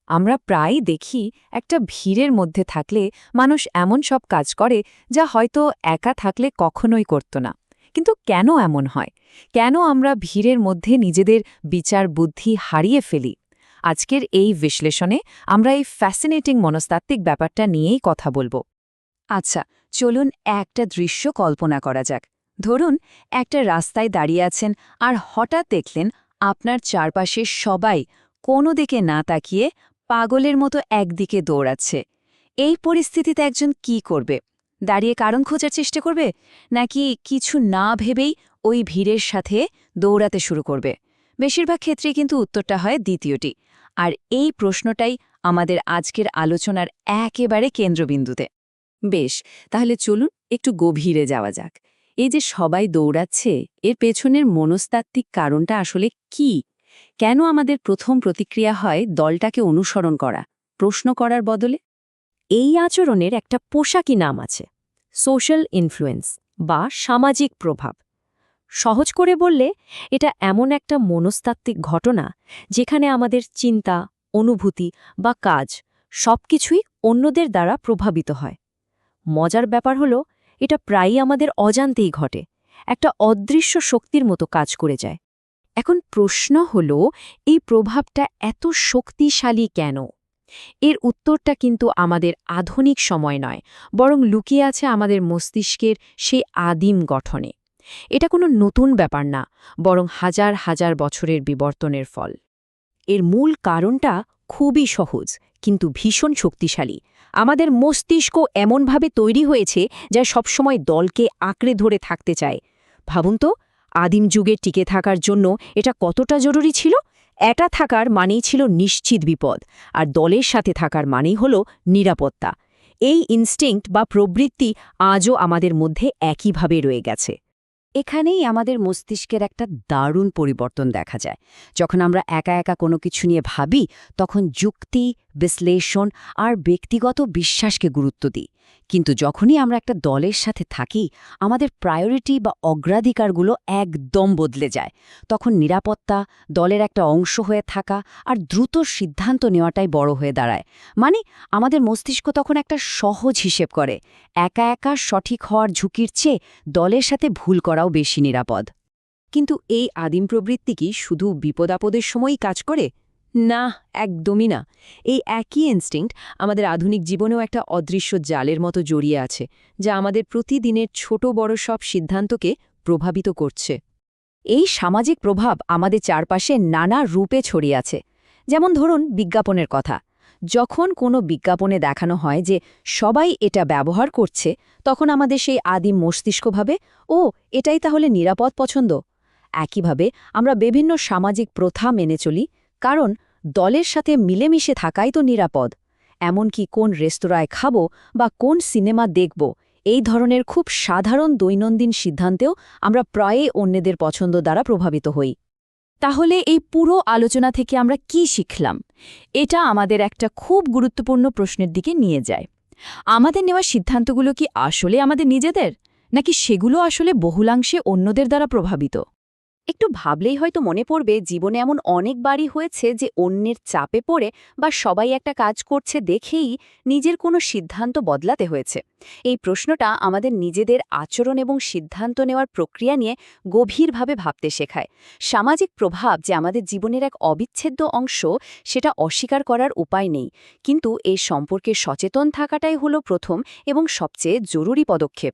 আমরা প্রায়ই দেখি একটা ভিড়ের মধ্যে থাকলে মানুষ এমন সব কাজ করে যা হয়তো একা থাকলে কখনোই করত না। কিন্তু কেন এমন হয়? কেন আমরা ভিড়ের মধ্যে নিজেদের বিচার বুদ্ধি হারিয়ে ফেলি? আজকের এই বিশ্লেষণে আমরা এই ফ্যাসিনেটিং মনস্তাত্ত্বিক ব্যাপারটা নিয়েই কথা বলবো। আচ্ছা, চলুন একটা দৃশ্য কল্পনা করা যাক। ধরুন, একটা রাস্তায় দাঁড়িয়ে আছেন আর হঠাৎ দেখলেন আপনার চারপাশে সবাই কোনো দিকে না তাকিয়ে পাগলের মতো একদিকে দৌড়াচ্ছে। এই পরিস্থিতিতে একজন কি করবে? দাঁড়িয়ে কারণ খোঁজার চেষ্টা করবে, নাকি কিছু না ভেবেই ওই ভিড়ের সাথে দৌড়াতে শুরু করবে? বেশিরভাগ ক্ষেত্রেই কিন্তু উত্তরটা হয় দ্বিতীয়টি। আর এই প্রশ্নটাই আমাদের আজকের আলোচনার একেবারে কেন্দ্রবিন্দুতে। বেশ, তাহলে চলুন একটু গভীরে যাওয়া যাক। এই যে সবাই দৌড়াচ্ছে, এর পেছনের মনস্তাত্ত্বিক কারণটা আসলে কি? কেন আমাদের প্রথম প্রতিক্রিয়া হয় দলটাকে অনুসরণ করা, প্রশ্ন করার বদলে? এই আচরণের একটা পোশাকি নাম আছে, সোশ্যাল ইনফ্লুয়েন্স বা সামাজিক প্রভাব। সহজ করে বললে, এটা এমন একটা মনস্তাত্ত্বিক ঘটনা যেখানে আমাদের চিন্তা, অনুভূতি বা কাজ সবকিছুই অন্যদের দ্বারা প্রভাবিত হয়। মজার ব্যাপার হলো, এটা প্রায়ই আমাদের অজান্তেই ঘটে, একটা অদৃশ্য শক্তির মতো কাজ করে যায়। এখন প্রশ্ন হলো, এই প্রভাবটা এত শক্তিশালী কেন? এর উত্তরটা কিন্তু আমাদের আধুনিক সময় নয়, বরং লুকিয়ে আছে আমাদের মস্তিষ্কের সেই আদিম গঠনে। এটা কোনো নতুন ব্যাপার না, বরং হাজার হাজার বছরের বিবর্তনের ফল। এর মূল কারণটা খুবই সহজ, কিন্তু ভীষণ শক্তিশালী। আমাদের মস্তিষ্ক এমনভাবে তৈরি হয়েছে যা সবসময় দলকে আঁকড়ে ধরে থাকতে চায়। ভাবুন তো, আদিম যুগে টিকে থাকার জন্য এটা কতটা জরুরি ছিল। একা থাকার মানেই ছিল নিশ্চিত বিপদ, আর দলের সাথে থাকার মানেই হল নিরাপত্তা। এই ইনস্টিংক্ট বা প্রবৃত্তি আজও আমাদের মধ্যে একইভাবে রয়ে গেছে। এখানেই আমাদের মস্তিষ্কের একটা দারুণ পরিবর্তন দেখা যায়। যখন আমরা একা একা কোনো কিছু নিয়ে ভাবি, তখন যুক্তি, বিশ্লেষণ আর ব্যক্তিগত বিশ্বাসকে গুরুত্ব দিই। কিন্তু যখনই আমরা একটা দলের সাথে থাকি, আমাদের প্রায়োরিটি বা অগ্রাধিকারগুলো একদম বদলে যায়। তখন নিরাপত্তা, দলের একটা অংশ হয়ে থাকা আর দ্রুত সিদ্ধান্ত নেওয়াটাই বড় হয়ে দাঁড়ায়। মানে, আমাদের মস্তিষ্ক তখন একটা সহজ হিসেব করে, একা একা সঠিক হওয়ার ঝুঁকির চেয়ে দলের সাথে ভুল করাও বেশি নিরাপদ। কিন্তু এই আদিম প্রবৃত্তি কি শুধু বিপদাপদের সময়ই কাজ করে? না, একদমই না। এই একই ইনস্টিংক্ট আমাদের আধুনিক জীবনেও একটা অদৃশ্য জালের মতো জড়িয়ে আছে, যা আমাদের প্রতিদিনের ছোট বড় সব সিদ্ধান্তকে প্রভাবিত করছে। এই সামাজিক প্রভাব আমাদের চারপাশে নানা রূপে ছড়িয়ে আছে। যেমন ধরুন বিজ্ঞাপনের কথা। যখন কোনো বিজ্ঞাপনে দেখানো হয় যে সবাই এটা ব্যবহার করছে, তখন আমাদের সেই আদিম মস্তিষ্ক ভাবে, ও, এটাই তাহলে নিরাপদ পছন্দ। একইভাবে আমরা বিভিন্ন সামাজিক প্রথা মেনে চলি, কারণ দলের সাথে মিলেমিশে থাকাই তো নিরাপদ। এমনকি কোন রেস্তোরাঁয় খাবো বা কোন সিনেমা দেখব, এই ধরনের খুব সাধারণ দৈনন্দিন সিদ্ধান্তেও আমরা প্রায়ই অন্যদের পছন্দ দ্বারা প্রভাবিত হই। তাহলে এই পুরো আলোচনা থেকে আমরা কি শিখলাম? এটা আমাদের একটা খুব গুরুত্বপূর্ণ প্রশ্নের দিকে নিয়ে যায়। আমাদের নেওয়া সিদ্ধান্তগুলো কি আসলে আমাদের নিজেদের, নাকি সেগুলো আসলে বহুলাংশে অন্যদের দ্বারা প্রভাবিত? একটু ভাবলেই হয়তো মনে পড়বে, জীবনে এমন অনেকবারই হয়েছে যে অন্যের চাপে পড়ে বা সবাই একটা কাজ করছে দেখেই নিজের কোনো সিদ্ধান্ত বদলাতে হয়েছে। এই প্রশ্নটা আমাদের নিজেদের আচরণ এবং সিদ্ধান্ত নেওয়ার প্রক্রিয়া নিয়ে গভীরভাবে ভাবতে শেখায়। সামাজিক প্রভাব যে আমাদের জীবনের এক অবিচ্ছেদ্য অংশ, সেটা অস্বীকার করার উপায় নেই। কিন্তু এই সম্পর্কে সচেতন থাকাটাই হলো প্রথম এবং সবচেয়ে জরুরি পদক্ষেপ।